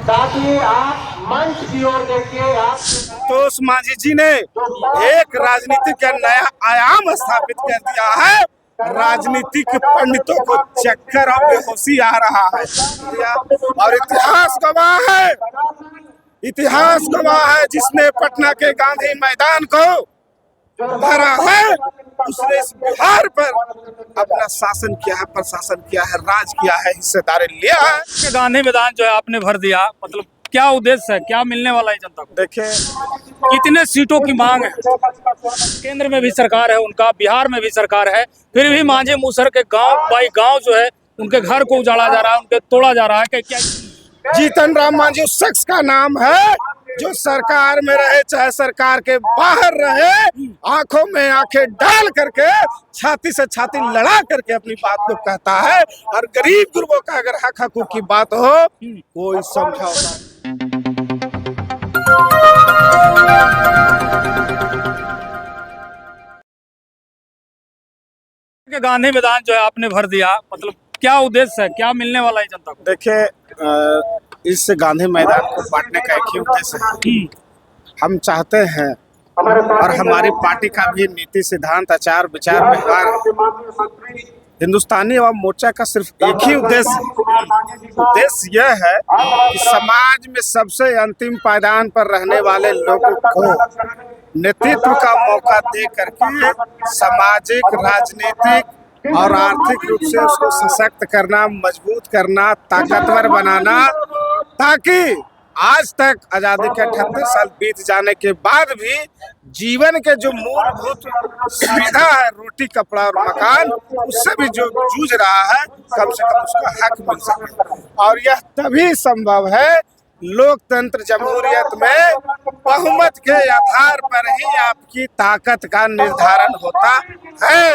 ताकि आप मंच की ओर देखिए। आप संतोष मांझी जी ने एक राजनीति का नया आयाम स्थापित कर दिया है। राजनीतिक पंडितों को चक्कर और बेहोशी आ रहा है और इतिहास गवाह है जिसने पटना के गांधी मैदान को भरा है, उसने इस बिहार पर अपना शासन किया है, प्रशासन किया है, राज किया है, हिस्सेदारी लिया है। गांधी मैदान जो है आपने भर दिया, मतलब क्या उद्देश्य है, क्या मिलने वाला है जनता को? देखिए, कितने सीटों की मांग है? केंद्र में भी सरकार है उनका, बिहार में भी सरकार है, फिर भी मांझी मूसर के गांव बाई गांव जो है उनके घर को उजाड़ा जा रहा है, उनके तोड़ा जा रहा है। क्या जीतन राम मांझी उस शख्स का नाम है जो सरकार में रहे चाहे सरकार के बाहर रहे, आंखों में आंखें डाल करके छाती से छाती लड़ा करके अपनी बात को कहता है। और गरीब गुरबों का अगर हक हकूक की बात हो, कोई समझौता गांधी मैदान जो है आपने भर दिया, मतलब क्या उद्देश्य है, क्या मिलने वाला है जनता को? देखिए, इस गांधी मैदान को बांटने का एक ही उद्देश्य है। हम चाहते हैं और हमारी पार्टी का भी नीति सिद्धांत आचार विचार व्यवहार है, हिंदुस्तानी अवाम मोर्चा का सिर्फ एक ही उद्देश्य यह है कि समाज में सबसे अंतिम पायदान पर रहने वाले लोगों को नेतृत्व का मौका दे करके सामाजिक, राजनीतिक और आर्थिक रूप से उसको सशक्त करना, मजबूत करना, ताकतवर बनाना, ताकि आज तक आजादी के 78 साल बीत जाने के बाद भी जीवन के जो मूलभूत सुविधा है, रोटी, कपड़ा और मकान, उससे भी जो जूझ रहा है, कम से कम उसका हक मिल सके। और यह तभी संभव है, लोकतंत्र जमहूरियत में बहुमत के आधार पर ही आपकी ताकत का निर्धारण होता है।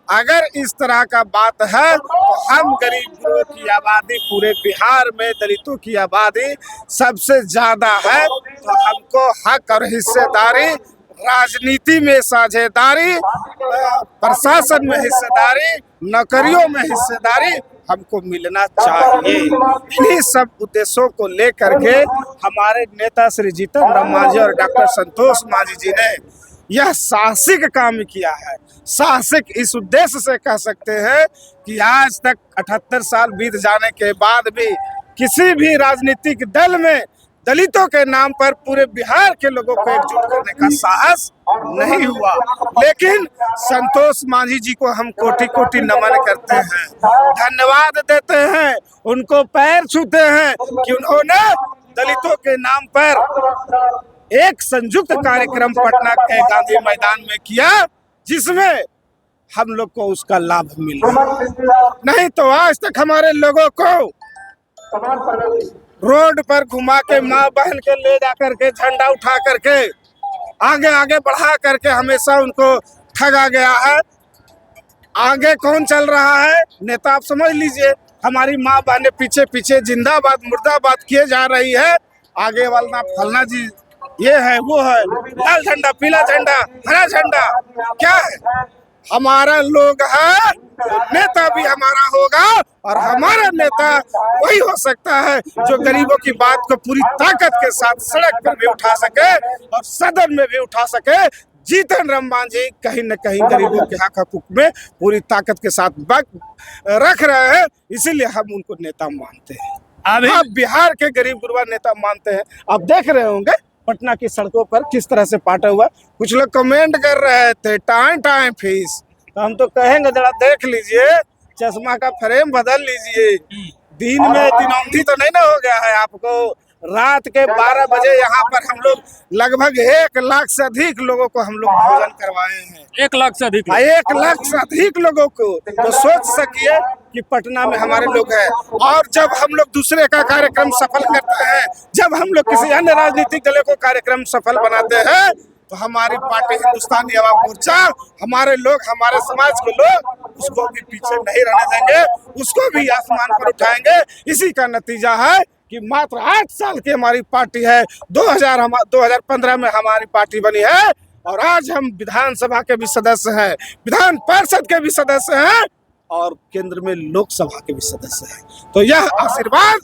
अगर इस तरह का बात है तो हम गरीबों की आबादी पूरे बिहार में, दलितों की आबादी सबसे ज्यादा है, तो हमको हक और हिस्सेदारी, राजनीति में साझेदारी, प्रशासन में हिस्सेदारी, नौकरियों में हिस्सेदारी हमको मिलना चाहिए। इन्हीं सब उद्देश्यों को लेकर के हमारे नेता श्री जीतन राम मांझी और डॉक्टर संतोष मांझी जी ने यह साहसिक काम किया है। साहसिक इस उद्देश्य से कह सकते हैं कि आज तक 78 साल बीत जाने के बाद भी किसी भी राजनीतिक दल में दलितों के नाम पर पूरे बिहार के लोगों को एकजुट करने का साहस नहीं हुआ। लेकिन संतोष मांझी जी को हम कोटि कोटि नमन करते हैं, धन्यवाद देते हैं, उनको पैर छूते हैं कि उन्होंने दलितों के नाम पर एक संयुक्त कार्यक्रम पटना के गांधी मैदान में किया, जिसमें हम लोग को उसका लाभ मिला। नहीं तो आज तक हमारे लोगों को रोड पर घुमा के, माँ बहन के ले जा करके, झंडा उठा करके, आगे आगे बढ़ा करके हमेशा उनको ठगा गया है। आगे कौन चल रहा है? नेता। आप समझ लीजिए, हमारी माँ बहने पीछे पीछे जिंदाबाद मुर्दाबाद किए जा रही है। आगे वाला फलना जी ये है, वो है, लाल झंडा, पीला झंडा, हरा झंडा, क्या है? हमारा लोग है तो नेता भी हमारा होगा, और हमारा नेता वही हो सकता है जो गरीबों की बात को पूरी ताकत के साथ सड़क पर भी उठा सके और सदन में भी उठा सके। जीतन राम मांझी कहीं न कहीं गरीबों के हक हकूक में पूरी ताकत के साथ रख रहे हैं, इसीलिए हम उनको नेता मानते हैं। आप बिहार के गरीब गुरबा नेता मानते हैं। आप देख रहे होंगे पटना की सड़कों पर किस तरह से पाटा हुआ। कुछ लोग कमेंट कर रहे थे टाइम फीस, तो हम तो कहेंगे जरा देख लीजिए, चश्मा का फ्रेम बदल लीजिए। दिन में दिनौंधी तो नहीं ना हो गया है आपको? रात के 12 बजे यहाँ पर हम लोग लगभग 1 लाख से अधिक लोगों को हम लोग भोजन करवाए हैं। 1 लाख से अधिक? 1 लाख से अधिक लोगों को। तो सोच सकिए कि पटना में हमारे लोग हैं। और जब हम लोग दूसरे का कार्यक्रम सफल करते हैं, जब हम लोग किसी अन्य राजनीतिक दलों को कार्यक्रम सफल बनाते हैं, तो हमारी पार्टी हिंदुस्तानी अवाम मोर्चा, हमारे लोग, हमारे समाज के लोग उसको भी पीछे नहीं रहने देंगे, उसको भी आसमान पर उठाएंगे। इसी का नतीजा है कि मात्र 8 साल की हमारी पार्टी है। 2015 में हमारी पार्टी बनी है, और आज हम विधानसभा के भी सदस्य हैं, विधान परिषद के भी सदस्य हैं, और केंद्र में लोकसभा के भी सदस्य हैं। तो यह आशीर्वाद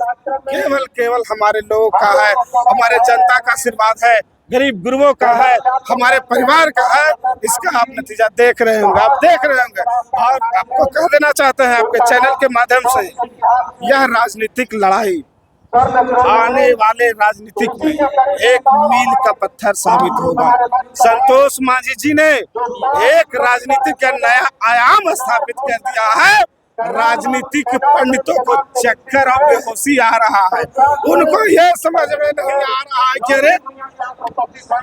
केवल हमारे लोगों का है, हमारे जनता का आशीर्वाद है, गरीब गुरुओं का है, हमारे परिवार का है। इसका आप नतीजा देख रहे होंगे, आप देख रहे होंगे। और आपको कह देना चाहते हैं आपके चैनल के माध्यम से, यह राजनीतिक लड़ाई आने वाले राजनीतिक में एक मील का पत्थर साबित होगा। संतोष मांझी जी ने एक राजनीति का नया आयाम स्थापित कर दिया है। राजनीतिक पंडितों को चक्कर और बेहोशी आ रहा है। उनको यह समझ में नहीं आ रहा है कि अरे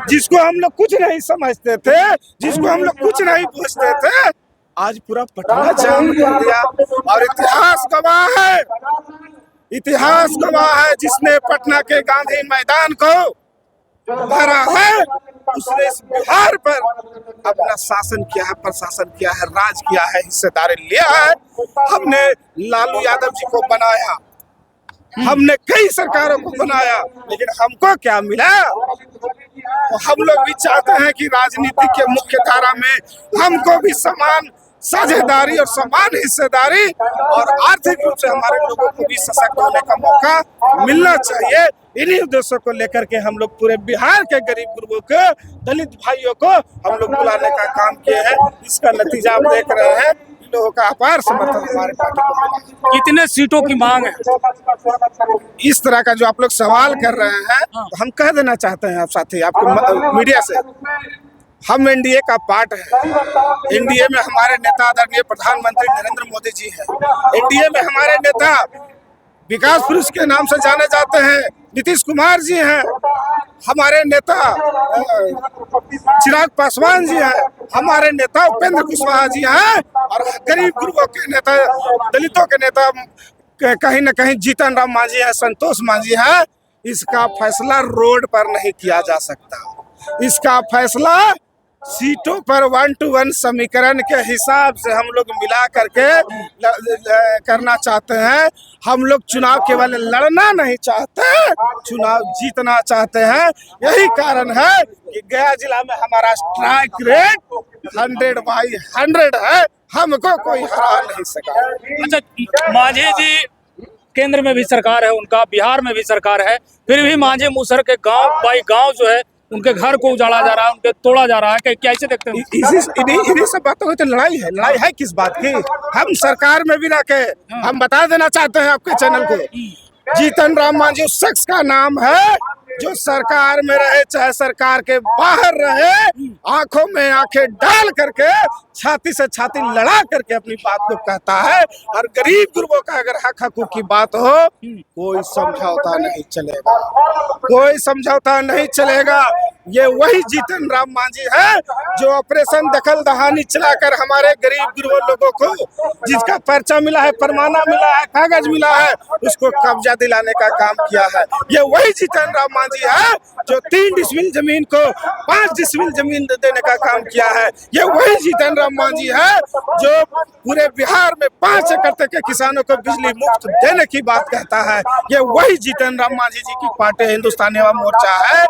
जिसको हम लोग कुछ नहीं समझते थे, जिसको हम लोग कुछ नहीं पूछते थे, आज पूरा पटना जाम कर दिया। और इतिहास गवाह है, इतिहास गवाह है, जिसने पटना के गांधी मैदान को भरा है उसने इस बिहार पर अपना शासन किया है, प्रशासन किया है, राज किया है, हिस्सेदारी लिया है। हमने लालू यादव जी को बनाया, हमने कई सरकारों को बनाया, लेकिन हमको क्या मिला? तो हम लोग भी चाहते हैं कि राजनीति के मुख्य धारा में हमको भी समान साझेदारी और समान हिस्सेदारी और आर्थिक रूप से हमारे लोगों को भी सशक्त होने का मौका मिलना चाहिए। इन्हीं उद्देश्यों को लेकर के हम लोग पूरे बिहार के गरीब गुरुओं को, दलित भाइयों को हम लोग बुलाने का काम किए हैं। इसका नतीजा आप देख रहे हैं, लोगों का अपार समर्थन हमारे पार्टी को मिला। कितने सीटों की मांग है? इस तरह का जो आप लोग सवाल कर रहे हैं, तो हम कह देना चाहते हैं आप साथी, आपको मीडिया से, हम एनडीए का पार्ट है। एनडीए में हमारे नेता आदरणीय प्रधानमंत्री नरेंद्र मोदी जी हैं। एनडीए में हमारे नेता विकास पुरुष के नाम से जाने जाते हैं नीतीश कुमार जी हैं। हमारे नेता चिराग पासवान जी हैं। हमारे नेता उपेंद्र कुशवाहा जी हैं। और गरीब गुरुओं के नेता, दलितों के नेता कहीं न कहीं जीतन राम मांझी है, संतोष मांझी है। इसका फैसला रोड पर नहीं किया जा सकता। इसका फैसला सीटों पर 1-to-1 समीकरण के हिसाब से हम लोग मिला करके करना चाहते हैं। हम लोग चुनाव केवल लड़ना नहीं चाहते, चुनाव जीतना चाहते हैं। यही कारण है कि गया जिला में हमारा स्ट्राइक रेट 100/100 है। हमको कोई हरा नहीं सका। अच्छा, मांझी जी केंद्र में भी सरकार है उनका, बिहार में भी सरकार है, फिर भी मांझी मूसर के गांव बाई गांव जो है उनके घर को उजाड़ा जा रहा है, उनके तोड़ा जा रहा है। कैसे देखते हैं? इन्हीं सब बातों की तो लड़ाई है। लड़ाई है किस बात की? हम सरकार में भी रखे, हम बता देना चाहते हैं आपके चैनल को, जीतन राम मांझी उस शख्स का नाम है जो सरकार में रहे चाहे सरकार के बाहर रहे, आंखों में आंखें डाल करके, छाती से छाती लड़ा करके अपनी बात को कहता है। और गरीब गुरुओं का अगर हक हकूक की बात हो, कोई समझौता नहीं चलेगा, कोई समझौता नहीं चलेगा। ये वही जीतन राम मांझी है जो ऑपरेशन दखल दहानी चलाकर हमारे गरीब गुरुओं लोगों को, जिसका पर्चा मिला है, परमाना मिला है, कागज मिला है, उसको कब्जा दिलाने का काम किया है। ये वही जीतन राम मांझी है जो 3 डिसमिल जमीन को 5 डिसमिल जमीन देने का काम किया है। ये वही जीतन राम मांझी है जो पूरे बिहार में 5 एकड़ तक के किसानों को बिजली मुफ्त देने की बात कहता है। ये वही जीतन राम मांझी जी की पार्टी हिंदुस्तानी अवाम मोर्चा है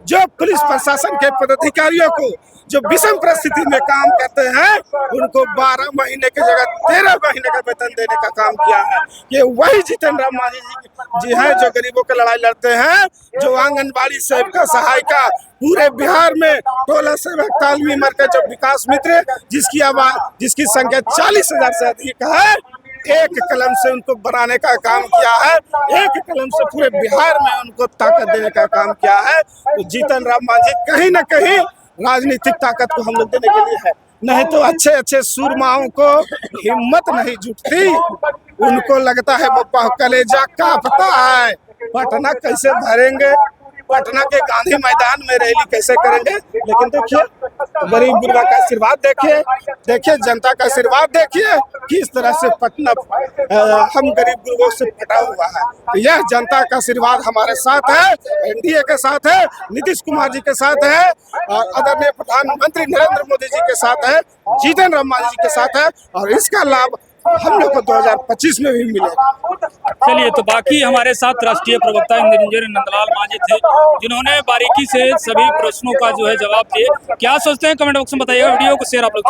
जो पुलिस प्रशासन के पदाधिकारियों को जो विषम परिस्थिति में काम करते हैं उनको 12 महीने की जगह 13 महीने का वेतन देने का काम किया है। ये वही जीतन राम मांझी जी हैं जो गरीबों की लड़ाई लड़ते हैं, जो आंगनबाड़ी सेविका सहायिका पूरे बिहार में, टोला सेवक, तालमी मरकज, जो विकास मित्र जिसकी संख्या 40,000 से अधिक है, एक कलम से उनको बनाने का काम किया है। एक कलम से पूरे बिहार में उनको ताकत देने का काम किया है। तो जीतन राम मांझी कहीं न कहीं राजनीतिक ताकत को हम लोग देने के लिए है, नहीं तो अच्छे अच्छे सूरमाओं को हिम्मत नहीं जुटती। उनको लगता है वो कलेजा कांपता है, पटना कैसे भरेंगे, पटना के गांधी मैदान में रैली कैसे करेंगे। लेकिन देखिए गरीब गुरुआ का आशीर्वाद देखिए जनता का आशीर्वाद देखिए, किस तरह से पटना हम गरीब गुरुओं से फटा हुआ है। तो यह जनता का आशीर्वाद हमारे साथ है, एनडीए के साथ है, नीतीश कुमार जी के साथ है, और आदरणीय प्रधानमंत्री नरेंद्र मोदी जी के साथ है, जीतन राम मांझी जी के साथ है। और इसका लाभ हम लोग को 2025 में भी मिलेगा। चलिए, तो बाकी हमारे साथ राष्ट्रीय प्रवक्ता इंद्रजित नंदलाल मांझी थे, जिन्होंने बारीकी से सभी प्रश्नों का जो है जवाब दिए। क्या सोचते हैं कमेंट बॉक्स में बताइएगा। वीडियो को शेयर आप लोग